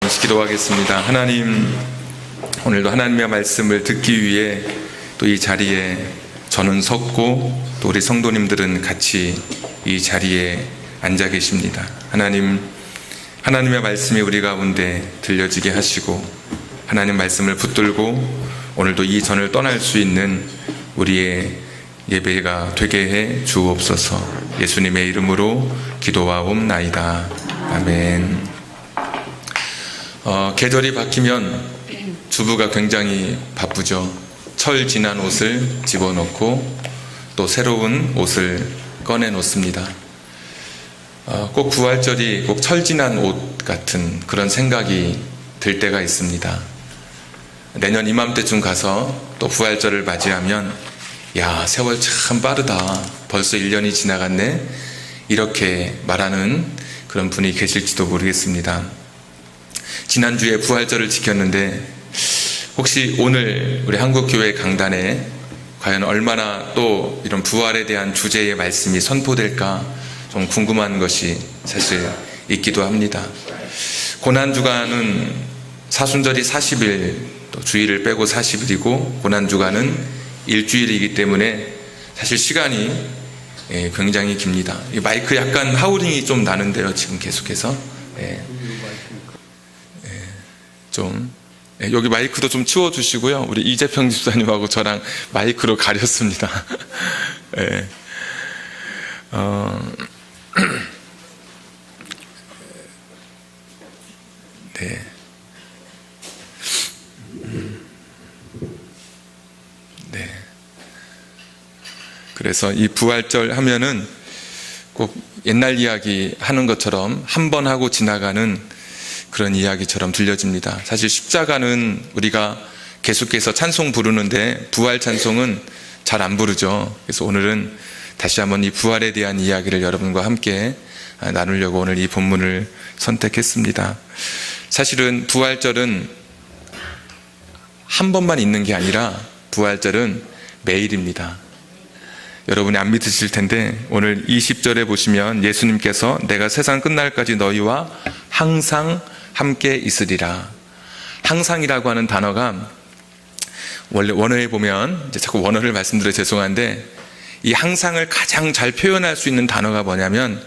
기도하겠습니다. 하나님, 오늘도 하나님의 말씀을 듣기 위해 또 이 자리에 저는 섰고 또 우리 성도님들은 같이 이 자리에 앉아 계십니다. 하나님, 하나님의 말씀이 우리 가운데 들려지게 하시고 하나님 말씀을 붙들고 오늘도 이 전을 떠날 수 있는 우리의 예배가 되게 해 주옵소서. 예수님의 이름으로 기도하옵나이다. 아멘. 계절이 바뀌면 주부가 굉장히 바쁘죠. 철 지난 옷을 집어넣고 또 새로운 옷을 꺼내 놓습니다. 꼭 부활절이 꼭 철 지난 옷 같은 그런 생각이 들 때가 있습니다. 내년 이맘때쯤 가서 또 부활절을 맞이하면 야, 세월 참 빠르다. 벌써 1년이 지나갔네. 이렇게 말하는 그런 분이 계실지도 모르겠습니다. 지난주에 부활절을 지켰는데 혹시 오늘 우리 한국교회 강단에 과연 얼마나 또 이런 부활에 대한 주제의 말씀이 선포될까 좀 궁금한 것이 사실 있기도 합니다. 고난주간은 사순절이 40일, 또 주일을 빼고 40일이고 고난주간은 일주일이기 때문에 사실 시간이 굉장히 깁니다. 이 마이크 약간 하우링이 좀 나는데요, 지금 계속해서. 여기 마이크도 좀 치워주시고요. 우리 이재평 집사님하고 저랑 마이크로 가렸습니다. 네. 네. 네. 그래서 이 부활절 하면은 꼭 옛날 이야기 하는 것처럼 한 번 하고 지나가는 그런 이야기처럼 들려집니다. 사실 십자가는 우리가 계속해서 찬송 부르는데 부활 찬송은 잘 안 부르죠. 그래서 오늘은 다시 한번 이 부활에 대한 이야기를 여러분과 함께 나누려고 오늘 이 본문을 선택했습니다. 사실은 부활절은 한 번만 있는 게 아니라 부활절은 매일입니다. 여러분이 안 믿으실 텐데 오늘 20절에 보시면 예수님께서 내가 세상 끝날까지 너희와 항상 함께 있으리라. 항상이라고 하는 단어가 원래 원어에 보면 이제 자꾸 원어를 말씀드려 죄송한데 이 항상을 가장 잘 표현할 수 있는 단어가 뭐냐면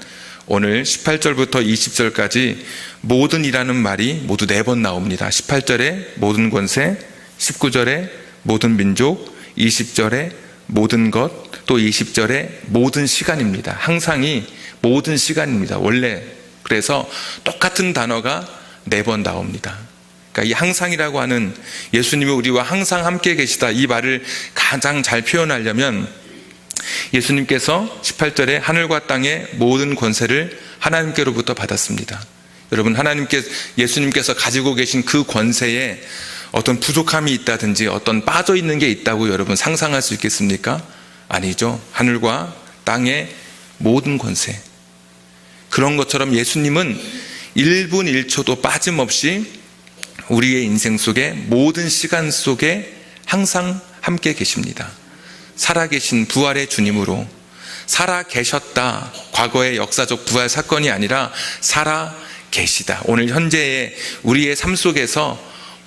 오늘 18절부터 20절까지 모든이라는 말이 모두 4번 나옵니다. 18절에 모든 권세, 19절에 모든 민족, 20절에 모든 것, 또 20절에 모든 시간입니다. 항상이 모든 시간입니다. 원래 그래서 똑같은 단어가 4번 나옵니다. 그러니까 이 항상이라고 하는 예수님이 우리와 항상 함께 계시다 이 말을 가장 잘 표현하려면 예수님께서 18절에 하늘과 땅의 모든 권세를 하나님께로부터 받았습니다. 여러분, 예수님께서 가지고 계신 그 권세에 어떤 부족함이 있다든지 어떤 빠져있는 게 있다고 여러분 상상할 수 있겠습니까? 아니죠. 하늘과 땅의 모든 권세. 그런 것처럼 예수님은 1분 1초도 빠짐없이 우리의 인생 속에 모든 시간 속에 항상 함께 계십니다. 살아계신 부활의 주님으로 살아계셨다. 과거의 역사적 부활 사건이 아니라 살아계시다. 오늘 현재의 우리의 삶 속에서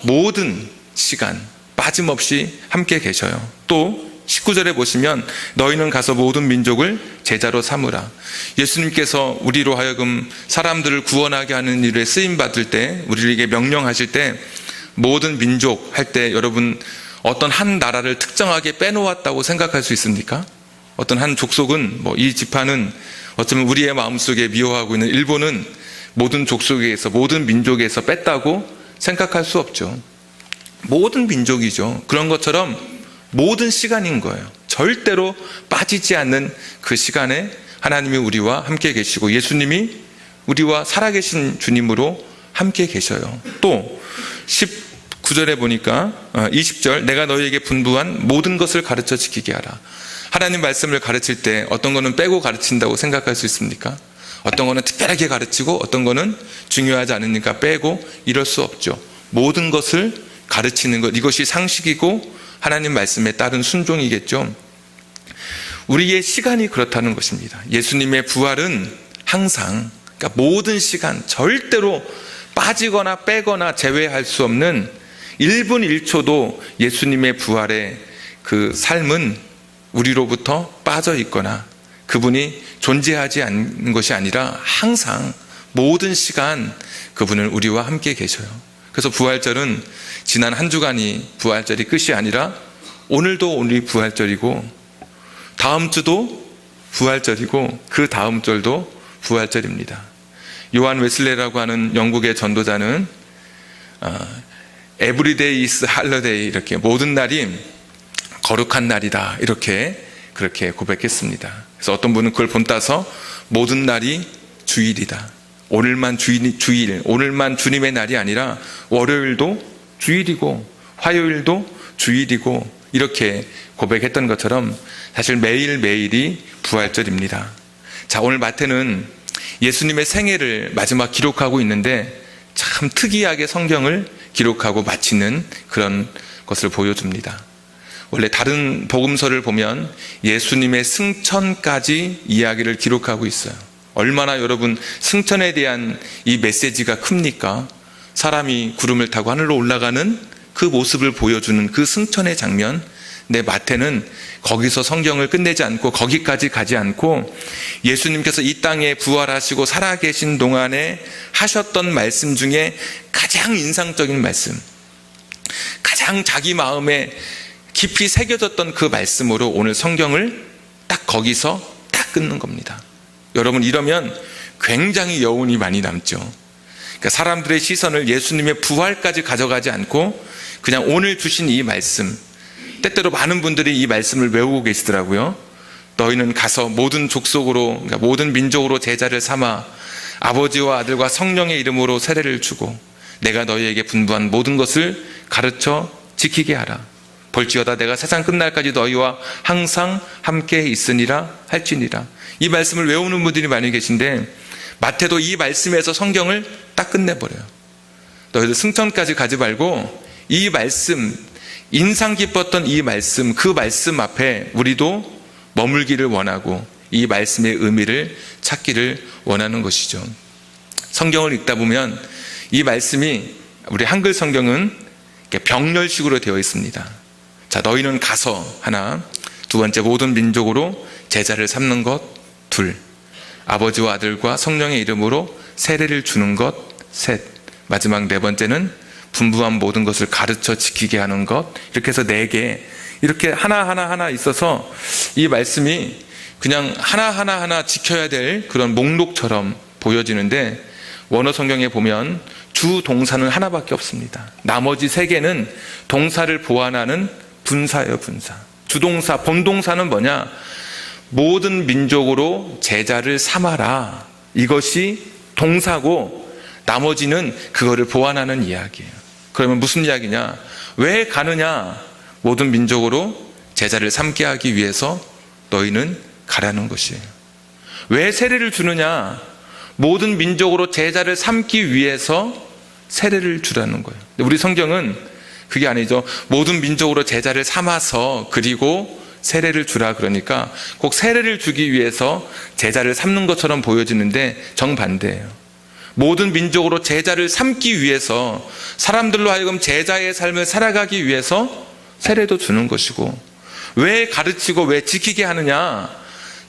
모든 시간 빠짐없이 함께 계셔요. 또 19절에 보시면 너희는 가서 모든 민족을 제자로 삼으라. 예수님께서 우리로 하여금 사람들을 구원하게 하는 일에 쓰임받을 때 우리에게 명령하실 때 모든 민족 할 때 여러분 어떤 한 나라를 특정하게 빼놓았다고 생각할 수 있습니까? 어떤 한 족속은 이 지파는 어쩌면 우리의 마음속에 미워하고 있는 일본은 모든 족속에서 모든 민족에서 뺐다고 생각할 수 없죠. 모든 민족이죠. 그런 것처럼 모든 시간인 거예요. 절대로 빠지지 않는 그 시간에 하나님이 우리와 함께 계시고 예수님이 우리와 살아계신 주님으로 함께 계셔요. 또 19절에 보니까 20절 내가 너희에게 분부한 모든 것을 가르쳐 지키게 하라. 하나님 말씀을 가르칠 때 어떤 거는 빼고 가르친다고 생각할 수 있습니까? 어떤 거는 특별하게 가르치고 어떤 거는 중요하지 않으니까 빼고 이럴 수 없죠. 모든 것을 가르치는 것, 이것이 상식이고 하나님 말씀에 따른 순종이겠죠. 우리의 시간이 그렇다는 것입니다. 예수님의 부활은 항상, 그러니까 모든 시간 절대로 빠지거나 빼거나 제외할 수 없는 1분 1초도 예수님의 부활의 그 삶은 우리로부터 빠져 있거나 그분이 존재하지 않는 것이 아니라 항상 모든 시간 그분은 우리와 함께 계셔요. 그래서 부활절은 지난 한 주간이 부활절이 끝이 아니라 오늘도 오늘이 부활절이고 다음 주도 부활절이고 그 다음 절도 부활절입니다. 요한 웨슬레라고 하는 영국의 전도자는 Every day is holiday, 이렇게 모든 날이 거룩한 날이다, 그렇게 고백했습니다. 그래서 어떤 분은 그걸 본따서 모든 날이 주일이다, 오늘만 주일, 오늘만 주님의 날이 아니라 월요일도 주일이고 화요일도 주일이고 이렇게 고백했던 것처럼 사실 매일매일이 부활절입니다. 자, 오늘 마태는 예수님의 생애를 마지막 기록하고 있는데 참 특이하게 성경을 기록하고 마치는 그런 것을 보여줍니다. 원래 다른 복음서를 보면 예수님의 승천까지 이야기를 기록하고 있어요. 얼마나 여러분 승천에 대한 이 메시지가 큽니까? 사람이 구름을 타고 하늘로 올라가는 그 모습을 보여주는 그 승천의 장면. 근데 마태는 거기서 성경을 끝내지 않고 거기까지 가지 않고 예수님께서 이 땅에 부활하시고 살아계신 동안에 하셨던 말씀 중에 가장 인상적인 말씀, 가장 자기 마음에 깊이 새겨졌던 그 말씀으로 오늘 성경을 딱 거기서 딱 끊는 겁니다. 여러분, 이러면 굉장히 여운이 많이 남죠. 그러니까 사람들의 시선을 예수님의 부활까지 가져가지 않고 그냥 오늘 주신 이 말씀, 때때로 많은 분들이 이 말씀을 외우고 계시더라고요. 너희는 가서 모든 족속으로, 그러니까 모든 민족으로 제자를 삼아 아버지와 아들과 성령의 이름으로 세례를 주고 내가 너희에게 분부한 모든 것을 가르쳐 지키게 하라. 볼지어다 내가 세상 끝날까지 너희와 항상 함께 있으니라 할지니라. 이 말씀을 외우는 분들이 많이 계신데 마태도 이 말씀에서 성경을 딱 끝내버려요. 너희들 승천까지 가지 말고 이 말씀, 인상 깊었던 이 말씀, 그 말씀 앞에 우리도 머물기를 원하고 이 말씀의 의미를 찾기를 원하는 것이죠. 성경을 읽다 보면 이 말씀이, 우리 한글 성경은 병렬식으로 되어 있습니다. 자, 너희는 가서 하나, 두 번째 모든 민족으로 제자를 삼는 것 둘, 아버지와 아들과 성령의 이름으로 세례를 주는 것 셋, 마지막 네 번째는 분부한 모든 것을 가르쳐 지키게 하는 것. 이렇게 해서 4개, 이렇게 하나하나 있어서 이 말씀이 그냥 하나하나 지켜야 될 그런 목록처럼 보여지는데 원어 성경에 보면 주 동사는 하나밖에 없습니다. 나머지 3개는 동사를 보완하는 분사예요, 분사. 주동사, 본동사는 뭐냐? 모든 민족으로 제자를 삼아라. 이것이 동사고 나머지는 그거를 보완하는 이야기예요. 그러면 무슨 이야기냐? 왜 가느냐? 모든 민족으로 제자를 삼게 하기 위해서 너희는 가라는 것이에요. 왜 세례를 주느냐? 모든 민족으로 제자를 삼기 위해서 세례를 주라는 거예요. 우리 성경은 그게 아니죠. 모든 민족으로 제자를 삼아서 그리고 세례를 주라 그러니까 꼭 세례를 주기 위해서 제자를 삼는 것처럼 보여지는데 정반대예요. 모든 민족으로 제자를 삼기 위해서 사람들로 하여금 제자의 삶을 살아가기 위해서 세례도 주는 것이고, 왜 가르치고 왜 지키게 하느냐?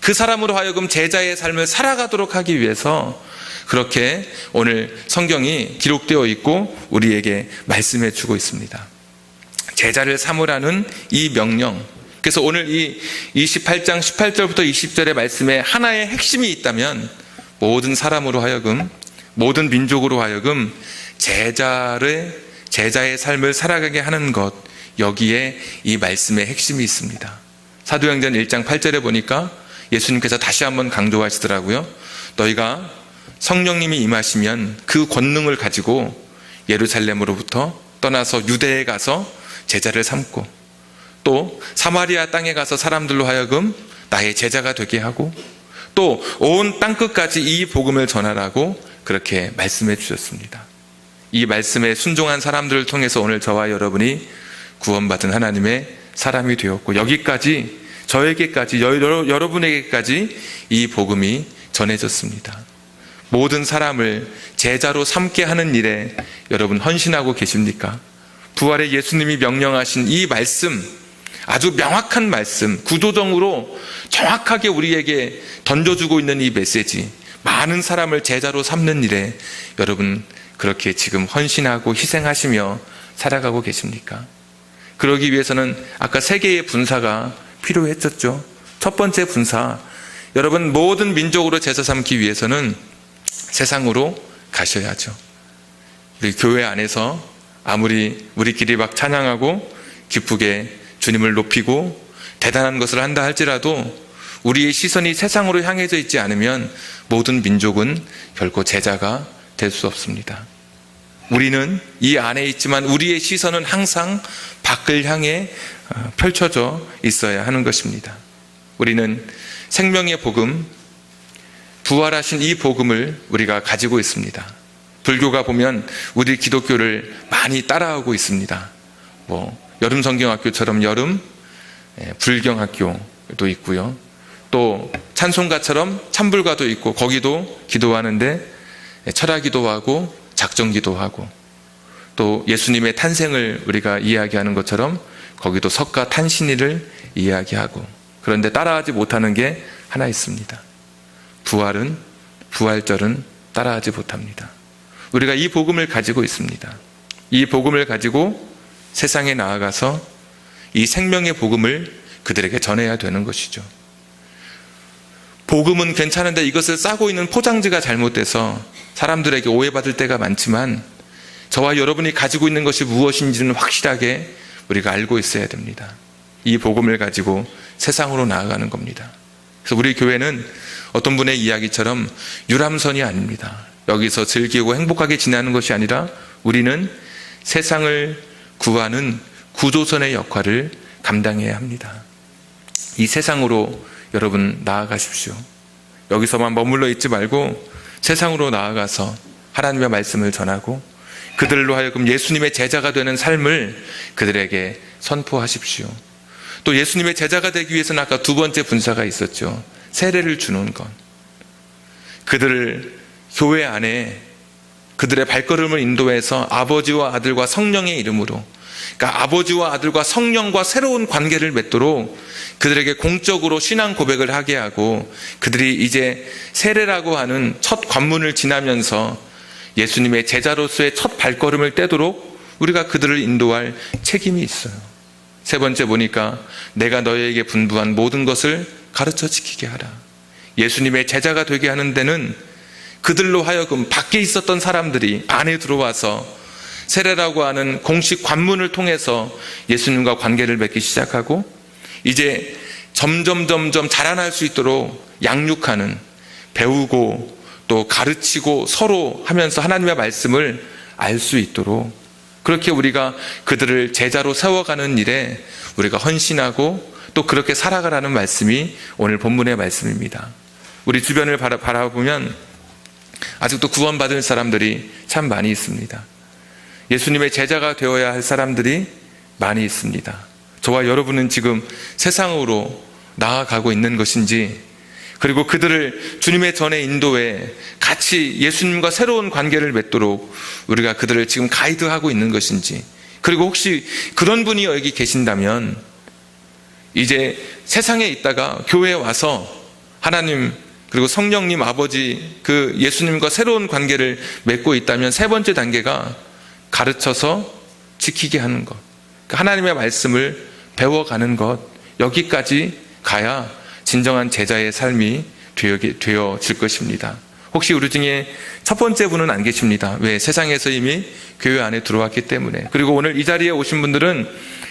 그 사람으로 하여금 제자의 삶을 살아가도록 하기 위해서 그렇게 오늘 성경이 기록되어 있고 우리에게 말씀해 주고 있습니다. 제자를 삼으라는 이 명령. 그래서 오늘 이 28장 18절부터 20절의 말씀에 하나의 핵심이 있다면 모든 사람으로 하여금, 모든 민족으로 하여금 제자의 삶을 살아가게 하는 것, 여기에 이 말씀의 핵심이 있습니다. 사도행전 1장 8절에 보니까 예수님께서 다시 한번 강조하시더라고요. 너희가 성령님이 임하시면 그 권능을 가지고 예루살렘으로부터 떠나서 유대에 가서 제자를 삼고 또 사마리아 땅에 가서 사람들로 하여금 나의 제자가 되게 하고 또 온 땅끝까지 이 복음을 전하라고 그렇게 말씀해 주셨습니다. 이 말씀에 순종한 사람들을 통해서 오늘 저와 여러분이 구원받은 하나님의 사람이 되었고 여기까지, 저에게까지, 여러분에게까지 이 복음이 전해졌습니다. 모든 사람을 제자로 삼게 하는 일에 여러분 헌신하고 계십니까? 부활의 예수님이 명령하신 이 말씀, 아주 명확한 말씀, 구조적으로 정확하게 우리에게 던져주고 있는 이 메시지, 많은 사람을 제자로 삼는 일에 여러분 그렇게 지금 헌신하고 희생하시며 살아가고 계십니까? 그러기 위해서는 아까 세 개의 분사가 필요했었죠. 첫 번째 분사, 여러분 모든 민족으로 제자 삼기 위해서는 세상으로 가셔야죠. 우리 교회 안에서 아무리 우리끼리 막 찬양하고 기쁘게 주님을 높이고 대단한 것을 한다 할지라도 우리의 시선이 세상으로 향해져 있지 않으면 모든 민족은 결코 제자가 될 수 없습니다. 우리는 이 안에 있지만 우리의 시선은 항상 밖을 향해 펼쳐져 있어야 하는 것입니다. 우리는 생명의 복음, 부활하신 이 복음을 우리가 가지고 있습니다. 불교가 보면 우리 기독교를 많이 따라하고 있습니다. 여름 성경학교처럼 여름 불경학교도 있고요. 또 찬송가처럼 찬불가도 있고 거기도 기도하는데 철학기도 하고 작정기도 하고, 또 예수님의 탄생을 우리가 이야기하는 것처럼 거기도 석가 탄신일을 이야기하고, 그런데 따라하지 못하는 게 하나 있습니다. 부활절은 따라하지 못합니다. 우리가 이 복음을 가지고 있습니다. 이 복음을 가지고 세상에 나아가서 이 생명의 복음을 그들에게 전해야 되는 것이죠. 복음은 괜찮은데 이것을 싸고 있는 포장지가 잘못돼서 사람들에게 오해받을 때가 많지만 저와 여러분이 가지고 있는 것이 무엇인지는 확실하게 우리가 알고 있어야 됩니다. 이 복음을 가지고 세상으로 나아가는 겁니다. 그래서 우리 교회는 어떤 분의 이야기처럼 유람선이 아닙니다. 여기서 즐기고 행복하게 지내는 것이 아니라 우리는 세상을 구하는 구조선의 역할을 감당해야 합니다. 이 세상으로 여러분 나아가십시오. 여기서만 머물러 있지 말고 세상으로 나아가서 하나님의 말씀을 전하고 그들로 하여금 예수님의 제자가 되는 삶을 그들에게 선포하십시오. 또 예수님의 제자가 되기 위해서는 아까 두 번째 분사가 있었죠. 세례를 주는 것. 그들을 교회 안에 그들의 발걸음을 인도해서 아버지와 아들과 성령의 이름으로, 그러니까 아버지와 아들과 성령과 새로운 관계를 맺도록 그들에게 공적으로 신앙 고백을 하게 하고, 그들이 이제 세례라고 하는 첫 관문을 지나면서 예수님의 제자로서의 첫 발걸음을 떼도록 우리가 그들을 인도할 책임이 있어요. 세 번째 보니까 내가 너희에게 분부한 모든 것을 가르쳐 지키게 하라. 예수님의 제자가 되게 하는 데는 그들로 하여금 밖에 있었던 사람들이 안에 들어와서 세례라고 하는 공식 관문을 통해서 예수님과 관계를 맺기 시작하고, 이제 점점 자라날 수 있도록 양육하는, 배우고 또 가르치고 서로 하면서 하나님의 말씀을 알 수 있도록, 그렇게 우리가 그들을 제자로 세워가는 일에 우리가 헌신하고 또 그렇게 살아가라는 말씀이 오늘 본문의 말씀입니다. 우리 주변을 바라보면 아직도 구원받을 사람들이 참 많이 있습니다. 예수님의 제자가 되어야 할 사람들이 많이 있습니다. 저와 여러분은 지금 세상으로 나아가고 있는 것인지, 그리고 그들을 주님의 전에 인도해 같이 예수님과 새로운 관계를 맺도록 우리가 그들을 지금 가이드하고 있는 것인지, 그리고 혹시 그런 분이 여기 계신다면 이제 세상에 있다가 교회에 와서 하나님 그리고 성령님 아버지 그 예수님과 새로운 관계를 맺고 있다면 세 번째 단계가 가르쳐서 지키게 하는 것, 하나님의 말씀을 배워가는 것, 여기까지 가야 진정한 제자의 삶이 되어질 것입니다. 혹시 우리 중에 첫 번째 분은 안 계십니다. 왜? 세상에서 이미 교회 안에 들어왔기 때문에. 그리고 오늘 이 자리에 오신 분들은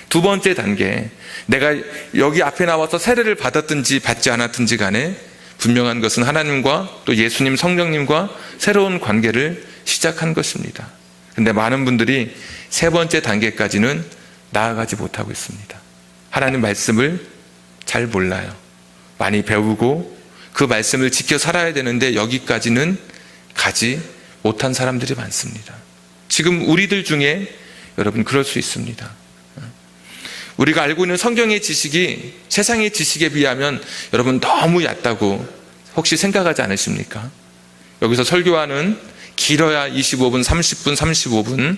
두 번째 단계, 내가 여기 앞에 나와서 세례를 받았든지 받지 않았든지 간에 분명한 것은 하나님과 또 예수님 성령님과 새로운 관계를 시작한 것입니다. 근데 많은 분들이 세 번째 단계까지는 나아가지 못하고 있습니다. 하나님 말씀을 잘 몰라요. 많이 배우고 그 말씀을 지켜 살아야 되는데 여기까지는 가지 못한 사람들이 많습니다. 지금 우리들 중에 여러분 그럴 수 있습니다. 우리가 알고 있는 성경의 지식이 세상의 지식에 비하면 여러분 너무 얕다고 혹시 생각하지 않으십니까? 여기서 설교하는 길어야 25분, 30분, 35분,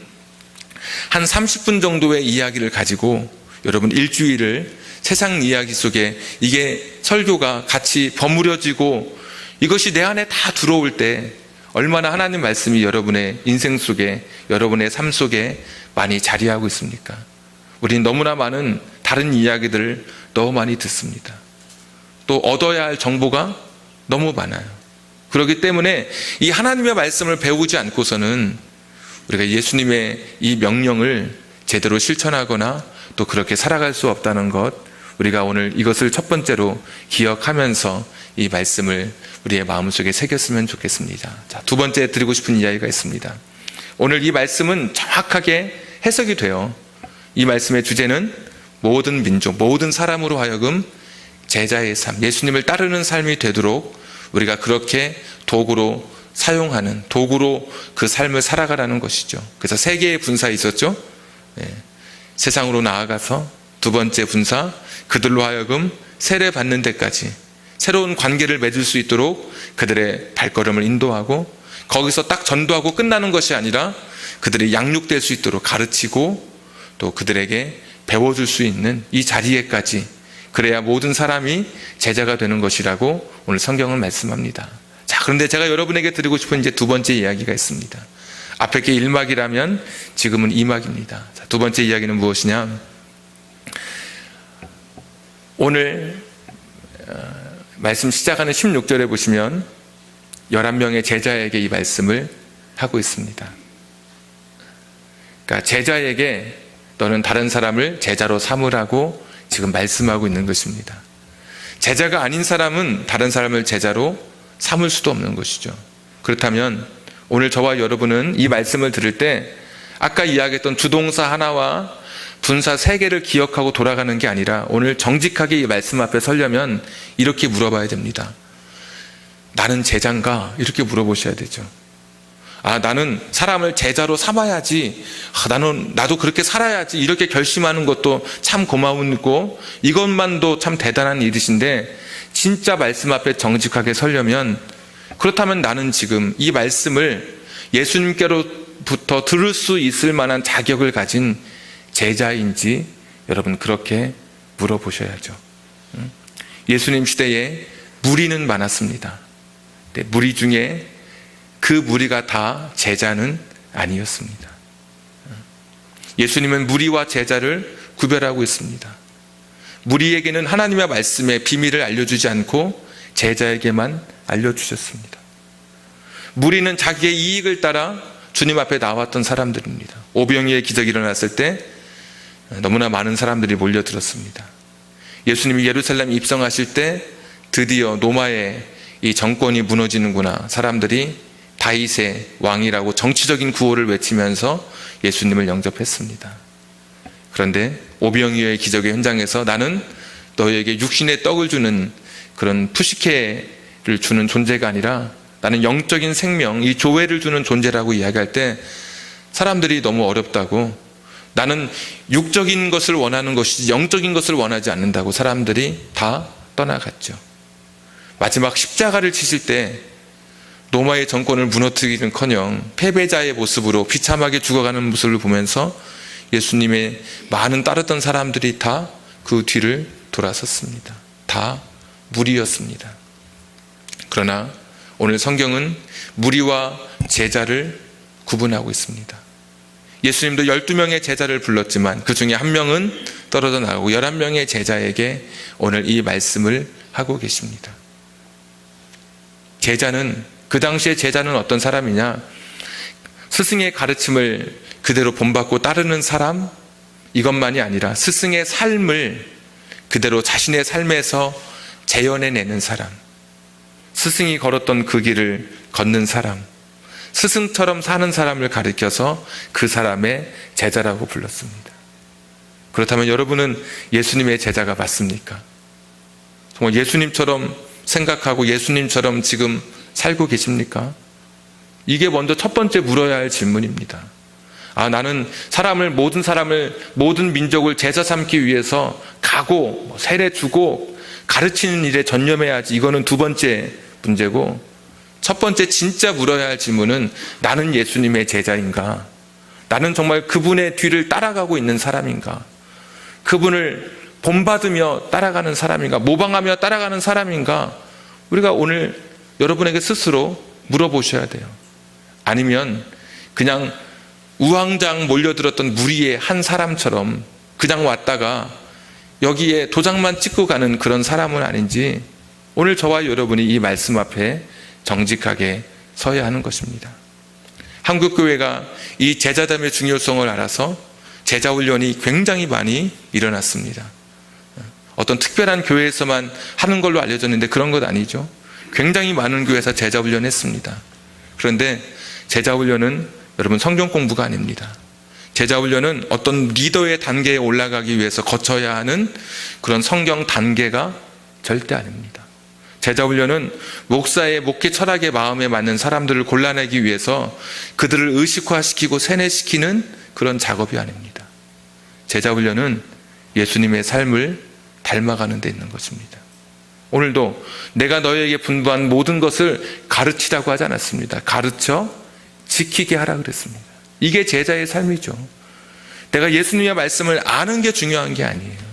한 30분 정도의 이야기를 가지고 여러분 일주일을 세상 이야기 속에 이게 설교가 같이 버무려지고 이것이 내 안에 다 들어올 때 얼마나 하나님 말씀이 여러분의 인생 속에, 여러분의 삶 속에 많이 자리하고 있습니까? 우린 너무나 많은 다른 이야기들을 너무 많이 듣습니다. 또 얻어야 할 정보가 너무 많아요. 그렇기 때문에 이 하나님의 말씀을 배우지 않고서는 우리가 예수님의 이 명령을 제대로 실천하거나 또 그렇게 살아갈 수 없다는 것, 우리가 오늘 이것을 첫 번째로 기억하면서 이 말씀을 우리의 마음속에 새겼으면 좋겠습니다. 자, 두 번째 드리고 싶은 이야기가 있습니다. 오늘 이 말씀은 정확하게 해석이 돼요. 이 말씀의 주제는 모든 민족, 모든 사람으로 하여금 제자의 삶, 예수님을 따르는 삶이 되도록 우리가 그렇게 도구로 사용하는, 도구로 그 삶을 살아가라는 것이죠. 그래서 세 개의 분사 있었죠. 세상으로 나아가서 두 번째 분사, 그들로 하여금 세례받는 데까지 새로운 관계를 맺을 수 있도록 그들의 발걸음을 인도하고, 거기서 딱 전도하고 끝나는 것이 아니라 그들이 양육될 수 있도록 가르치고 또 그들에게 배워줄 수 있는 이 자리에까지, 그래야 모든 사람이 제자가 되는 것이라고 오늘 성경은 말씀합니다. 자, 그런데 제가 여러분에게 드리고 싶은 이제 두 번째 이야기가 있습니다. 앞에 게 1막이라면 지금은 2막입니다. 자, 두 번째 이야기는 무엇이냐? 오늘 말씀 시작하는 16절에 보시면 11명의 제자에게 이 말씀을 하고 있습니다. 그러니까 제자에게 너는 다른 사람을 제자로 삼으라고 지금 말씀하고 있는 것입니다. 제자가 아닌 사람은 다른 사람을 제자로 삼을 수도 없는 것이죠. 그렇다면 오늘 저와 여러분은 이 말씀을 들을 때 아까 이야기했던 주동사 하나와 분사 3개를 기억하고 돌아가는 게 아니라 오늘 정직하게 이 말씀 앞에 서려면 이렇게 물어봐야 됩니다. 나는 제자인가? 이렇게 물어보셔야 되죠. 나는 사람을 제자로 삼아야지, 나도 그렇게 살아야지, 이렇게 결심하는 것도 참 고마운고 이것만도 참 대단한 일이신데, 진짜 말씀 앞에 정직하게 서려면, 그렇다면 나는 지금 이 말씀을 예수님께로부터 들을 수 있을 만한 자격을 가진 제자인지 여러분 그렇게 물어보셔야죠. 예수님 시대에 무리는 많았습니다. 무리 중에 그 무리가 다 제자는 아니었습니다. 예수님은 무리와 제자를 구별하고 있습니다. 무리에게는 하나님의 말씀의 비밀을 알려주지 않고 제자에게만 알려주셨습니다. 무리는 자기의 이익을 따라 주님 앞에 나왔던 사람들입니다. 오병이의 기적이 일어났을 때 너무나 많은 사람들이 몰려들었습니다. 예수님이 예루살렘 입성하실 때 드디어 로마의 이 정권이 무너지는구나, 사람들이 다윗의 왕이라고 정치적인 구호를 외치면서 예수님을 영접했습니다. 그런데 오병이어의 기적의 현장에서 나는 너희에게 육신의 떡을 주는 그런 푸시케를 주는 존재가 아니라 나는 영적인 생명, 이 조회를 주는 존재라고 이야기할 때 사람들이 너무 어렵다고, 나는 육적인 것을 원하는 것이지 영적인 것을 원하지 않는다고 사람들이 다 떠나갔죠. 마지막 십자가를 치실 때 로마의 정권을 무너뜨리는커녕 패배자의 모습으로 비참하게 죽어가는 모습을 보면서 예수님의 많은 따르던 사람들이 다 그 뒤를 돌아섰습니다. 다 무리였습니다. 그러나 오늘 성경은 무리와 제자를 구분하고 있습니다. 예수님도 12명의 제자를 불렀지만 그 중에 한 명은 떨어져 나가고 11명의 제자에게 오늘 이 말씀을 하고 계십니다. 제자는, 그 당시에 제자는 어떤 사람이냐? 스승의 가르침을 그대로 본받고 따르는 사람, 이것만이 아니라 스승의 삶을 그대로 자신의 삶에서 재현해내는 사람, 스승이 걸었던 그 길을 걷는 사람, 스승처럼 사는 사람을 가리켜서 그 사람의 제자라고 불렀습니다. 그렇다면 여러분은 예수님의 제자가 맞습니까? 정말 예수님처럼 생각하고 예수님처럼 지금 살고 계십니까? 이게 먼저 첫 번째 물어야 할 질문입니다. 나는 모든 민족을 제자 삼기 위해서 가고 세례 주고 가르치는 일에 전념해야지, 이거는 두 번째 문제고, 첫 번째 진짜 물어야 할 질문은 나는 예수님의 제자인가? 나는 정말 그분의 뒤를 따라가고 있는 사람인가? 그분을 본받으며 따라가는 사람인가? 모방하며 따라가는 사람인가? 우리가 오늘 여러분에게 스스로 물어보셔야 돼요. 아니면 그냥 우왕좌왕 몰려들었던 무리의 한 사람처럼 그냥 왔다가 여기에 도장만 찍고 가는 그런 사람은 아닌지 오늘 저와 여러분이 이 말씀 앞에 정직하게 서야 하는 것입니다. 한국교회가 이 제자됨의 중요성을 알아서 제자훈련이 굉장히 많이 일어났습니다. 어떤 특별한 교회에서만 하는 걸로 알려졌는데 그런 것 아니죠. 굉장히 많은 교회에서 제자훈련했습니다. 그런데 제자훈련은 여러분 성경 공부가 아닙니다. 제자훈련은 어떤 리더의 단계에 올라가기 위해서 거쳐야 하는 그런 성경 단계가 절대 아닙니다. 제자훈련은 목사의 목회 철학의 마음에 맞는 사람들을 골라내기 위해서 그들을 의식화시키고 세뇌시키는 그런 작업이 아닙니다. 제자훈련은 예수님의 삶을 닮아가는 데 있는 것입니다. 오늘도 내가 너희에게 분부한 모든 것을 가르치라고 하지 않았습니다. 가르쳐 지키게 하라 그랬습니다. 이게 제자의 삶이죠. 내가 예수님의 말씀을 아는 게 중요한 게 아니에요.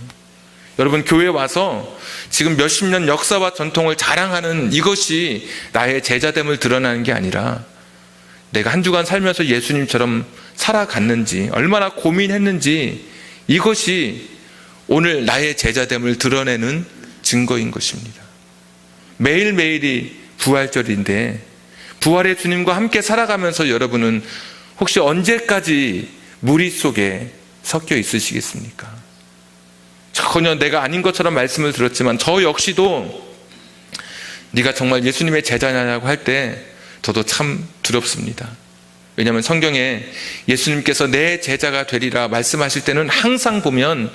여러분 교회에 와서 지금 몇십 년 역사와 전통을 자랑하는 이것이 나의 제자됨을 드러나는 게 아니라 내가 한 주간 살면서 예수님처럼 살아갔는지 얼마나 고민했는지 이것이 오늘 나의 제자됨을 드러내는 증거인 것입니다. 매일매일이 부활절인데 부활의 주님과 함께 살아가면서 여러분은 혹시 언제까지 무리 속에 섞여 있으시겠습니까? 전혀 내가 아닌 것처럼 말씀을 들었지만 저 역시도 네가 정말 예수님의 제자냐고 할 때 저도 참 두렵습니다. 왜냐하면 성경에 예수님께서 내 제자가 되리라 말씀하실 때는 항상 보면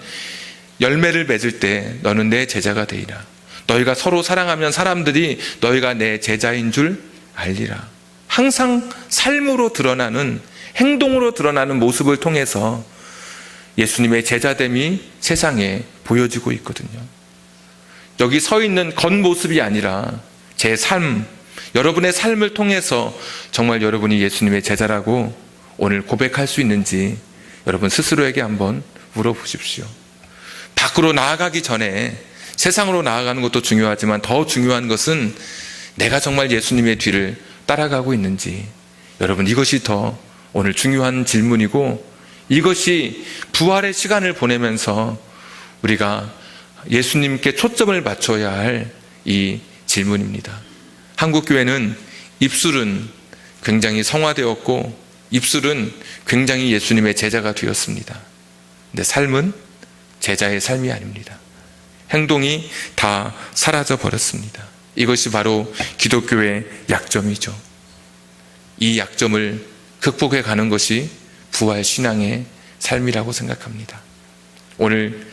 열매를 맺을 때 너는 내 제자가 되리라. 너희가 서로 사랑하면 사람들이 너희가 내 제자인 줄 알리라. 항상 삶으로 드러나는 행동으로 드러나는 모습을 통해서 예수님의 제자됨이 세상에 보여지고 있거든요. 여기 서 있는 겉모습이 아니라 제 삶, 여러분의 삶을 통해서 정말 여러분이 예수님의 제자라고 오늘 고백할 수 있는지 여러분 스스로에게 한번 물어보십시오. 밖으로 나아가기 전에 세상으로 나아가는 것도 중요하지만 더 중요한 것은 내가 정말 예수님의 뒤를 따라가고 있는지 여러분 이것이 더 오늘 중요한 질문이고 이것이 부활의 시간을 보내면서 우리가 예수님께 초점을 맞춰야 할 이 질문입니다. 한국교회는 입술은 굉장히 성화되었고 입술은 굉장히 예수님의 제자가 되었습니다. 근데 삶은 제자의 삶이 아닙니다. 행동이 다 사라져 버렸습니다. 이것이 바로 기독교의 약점이죠. 이 약점을 극복해 가는 것이 부활 신앙의 삶이라고 생각합니다. 오늘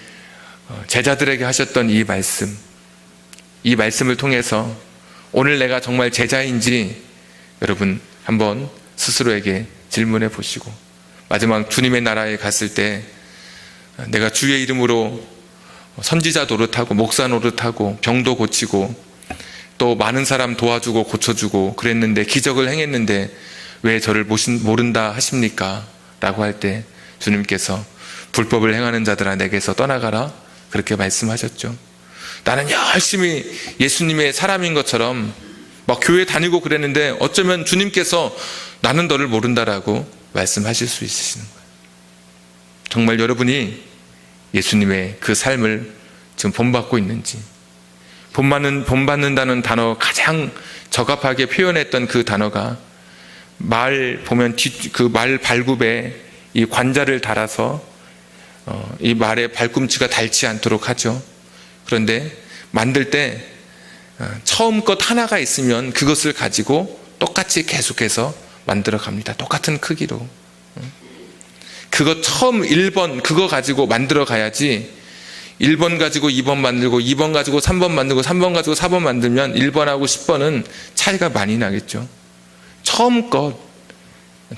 제자들에게 하셨던 이 말씀을 통해서 오늘 내가 정말 제자인지 여러분 한번 스스로에게 질문해 보시고 마지막 주님의 나라에 갔을 때 내가 주의 이름으로 선지자 노릇하고 목사 노릇하고 병도 고치고 또 많은 사람 도와주고 고쳐주고 그랬는데 기적을 행했는데 왜 저를 모른다 하십니까? 라고 할 때 주님께서 불법을 행하는 자들아 내게서 떠나가라 그렇게 말씀하셨죠. 나는 열심히 예수님의 사람인 것처럼 막 교회 다니고 그랬는데 어쩌면 주님께서 나는 너를 모른다라고 말씀하실 수 있으시는 거예요. 정말 여러분이 예수님의 그 삶을 지금 본받고 있는지 본받는다는 단어 가장 적합하게 표현했던 그 단어가 말 보면 그 말 발굽에 이 관자를 달아서 이 말의 발꿈치가 닳지 않도록 하죠. 그런데 만들 때 처음 것 하나가 있으면 그것을 가지고 똑같이 계속해서 만들어 갑니다. 똑같은 크기로. 그거 처음 1번 그거 가지고 만들어 가야지 1번 가지고 2번 만들고 2번 가지고 3번 만들고 3번 가지고 4번 만들면 1번하고 10번은 차이가 많이 나겠죠. 처음 것,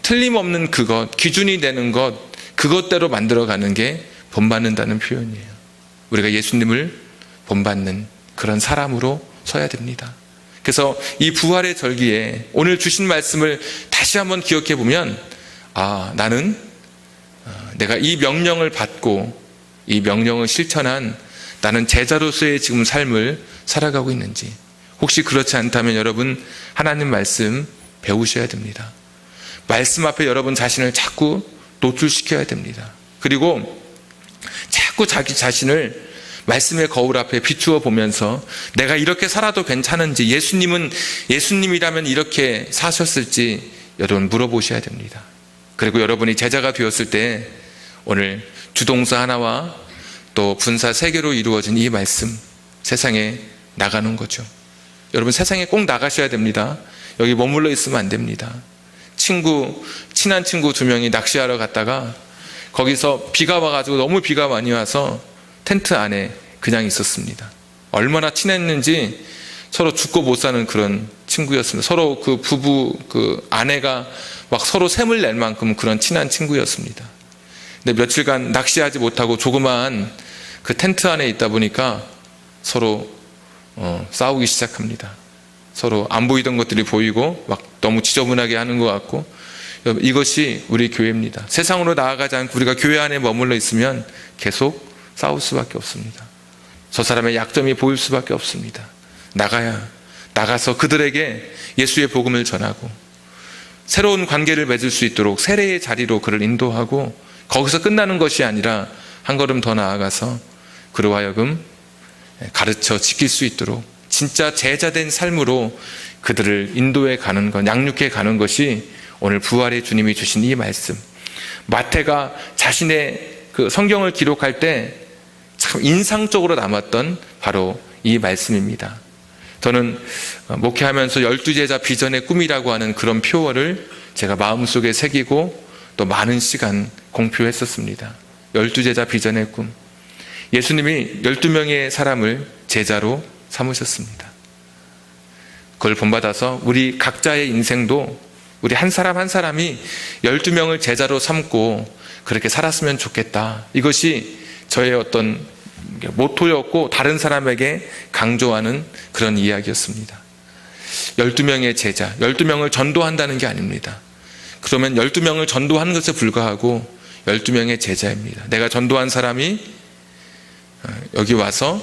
틀림없는 그것, 기준이 되는 것, 그것대로 만들어가는 게 본받는다는 표현이에요. 우리가 예수님을 본받는 그런 사람으로 서야 됩니다. 그래서 이 부활의 절기에 오늘 주신 말씀을 다시 한번 기억해 보면, 나는 내가 이 명령을 받고 이 명령을 실천한 나는 제자로서의 지금 삶을 살아가고 있는지, 혹시 그렇지 않다면 여러분 하나님 말씀 배우셔야 됩니다. 말씀 앞에 여러분 자신을 자꾸 노출시켜야 됩니다. 그리고 자꾸 자기 자신을 말씀의 거울 앞에 비추어 보면서 내가 이렇게 살아도 괜찮은지, 예수님이라면 이렇게 사셨을지 여러분 물어보셔야 됩니다. 그리고 여러분이 제자가 되었을 때 오늘 주동사 하나와 또 분사 3개로 이루어진 이 말씀, 세상에 나가는 거죠. 여러분 세상에 꼭 나가셔야 됩니다. 여기 머물러 있으면 안 됩니다. 친한 친구 2명이 낚시하러 갔다가 거기서 비가 와가지고 너무 비가 많이 와서 텐트 안에 그냥 있었습니다. 얼마나 친했는지 서로 죽고 못 사는 그런 친구였습니다. 서로 그 부부, 그 아내가 막 서로 샘을 낼 만큼 그런 친한 친구였습니다. 근데 며칠간 낚시하지 못하고 조그마한 그 텐트 안에 있다 보니까 서로 싸우기 시작합니다. 서로 안 보이던 것들이 보이고 막 너무 지저분하게 하는 것 같고, 이것이 우리 교회입니다. 세상으로 나아가지 않고 우리가 교회 안에 머물러 있으면 계속 싸울 수밖에 없습니다. 저 사람의 약점이 보일 수밖에 없습니다. 나가서 그들에게 예수의 복음을 전하고 새로운 관계를 맺을 수 있도록 세례의 자리로 그를 인도하고, 거기서 끝나는 것이 아니라 한 걸음 더 나아가서 그로 하여금 가르쳐 지킬 수 있도록 진짜 제자된 삶으로 그들을 인도해 가는 것, 양육해 가는 것이 오늘 부활의 주님이 주신 이 말씀. 마태가 자신의 그 성경을 기록할 때 참 인상적으로 남았던 바로 이 말씀입니다. 저는 목회하면서 12제자 비전의 꿈이라고 하는 그런 표어를 제가 마음속에 새기고 또 많은 시간 공표했었습니다. 12제자 비전의 꿈. 예수님이 12명의 사람을 제자로 삼으셨습니다. 그걸 본받아서 우리 각자의 인생도 우리 한 사람 한 사람이 12명을 제자로 삼고 그렇게 살았으면 좋겠다. 이것이 저의 어떤 모토였고 다른 사람에게 강조하는 그런 이야기였습니다. 12명의 제자, 12명을 전도한다는 게 아닙니다. 그러면 12명을 전도하는 것에 불과하고 12명의 제자입니다. 내가 전도한 사람이 여기 와서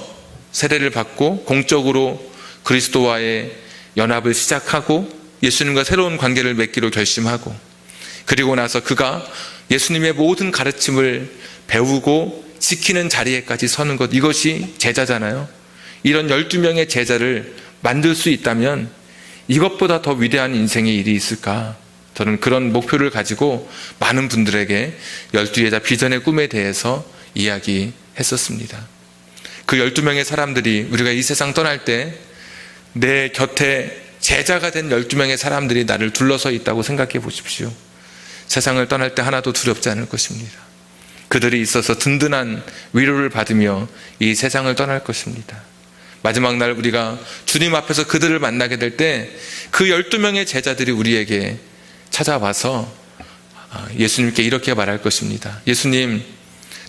세례를 받고 공적으로 그리스도와의 연합을 시작하고 예수님과 새로운 관계를 맺기로 결심하고, 그리고 나서 그가 예수님의 모든 가르침을 배우고 지키는 자리에까지 서는 것, 이것이 제자잖아요. 이런 12명의 제자를 만들 수 있다면 이것보다 더 위대한 인생의 일이 있을까? 저는 그런 목표를 가지고 많은 분들에게 12제자 비전의 꿈에 대해서 이야기했었습니다. 그 12명의 사람들이 우리가 이 세상 떠날 때 내 곁에 제자가 된 12명의 사람들이 나를 둘러서 있다고 생각해 보십시오. 세상을 떠날 때 하나도 두렵지 않을 것입니다. 그들이 있어서 든든한 위로를 받으며 이 세상을 떠날 것입니다. 마지막 날 우리가 주님 앞에서 그들을 만나게 될 때 그 12명의 제자들이 우리에게 찾아와서 예수님께 이렇게 말할 것입니다. 예수님,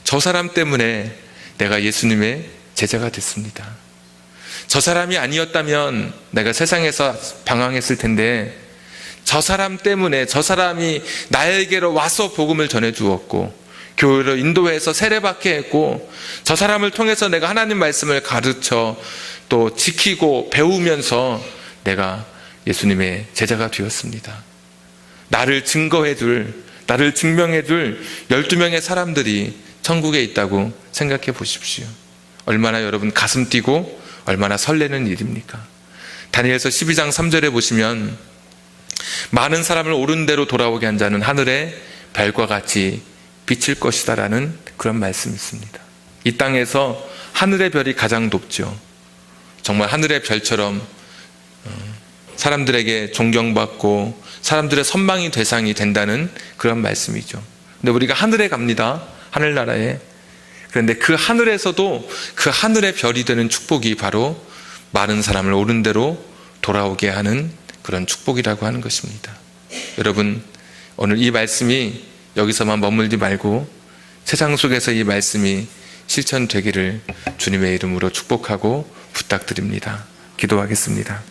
저 사람 때문에 내가 예수님의 제자가 됐습니다. 저 사람이 아니었다면 내가 세상에서 방황했을 텐데, 저 사람 때문에, 저 사람이 나에게로 와서 복음을 전해 주었고 교회로 인도해서 세례받게 했고, 저 사람을 통해서 내가 하나님 말씀을 가르쳐 또 지키고 배우면서 내가 예수님의 제자가 되었습니다. 나를 나를 증명해 줄 12명의 사람들이 천국에 있다고 생각해 보십시오. 얼마나 여러분 가슴 뛰고 얼마나 설레는 일입니까? 다니엘서 12장 3절에 보시면 많은 사람을 옳은 대로 돌아오게 한 자는 하늘의 별과 같이 비칠 것이다 라는 그런 말씀이 있습니다. 이 땅에서 하늘의 별이 가장 높죠. 정말 하늘의 별처럼 사람들에게 존경받고 사람들의 선망의 대상이 된다는 그런 말씀이죠. 근데 우리가 하늘에 갑니다. 하늘나라에. 그런데 그 하늘에서도 그 하늘의 별이 되는 축복이 바로 많은 사람을 옳은 대로 돌아오게 하는 그런 축복이라고 하는 것입니다. 여러분, 오늘 이 말씀이 여기서만 머물지 말고 세상 속에서 이 말씀이 실천되기를 주님의 이름으로 축복하고 부탁드립니다. 기도하겠습니다.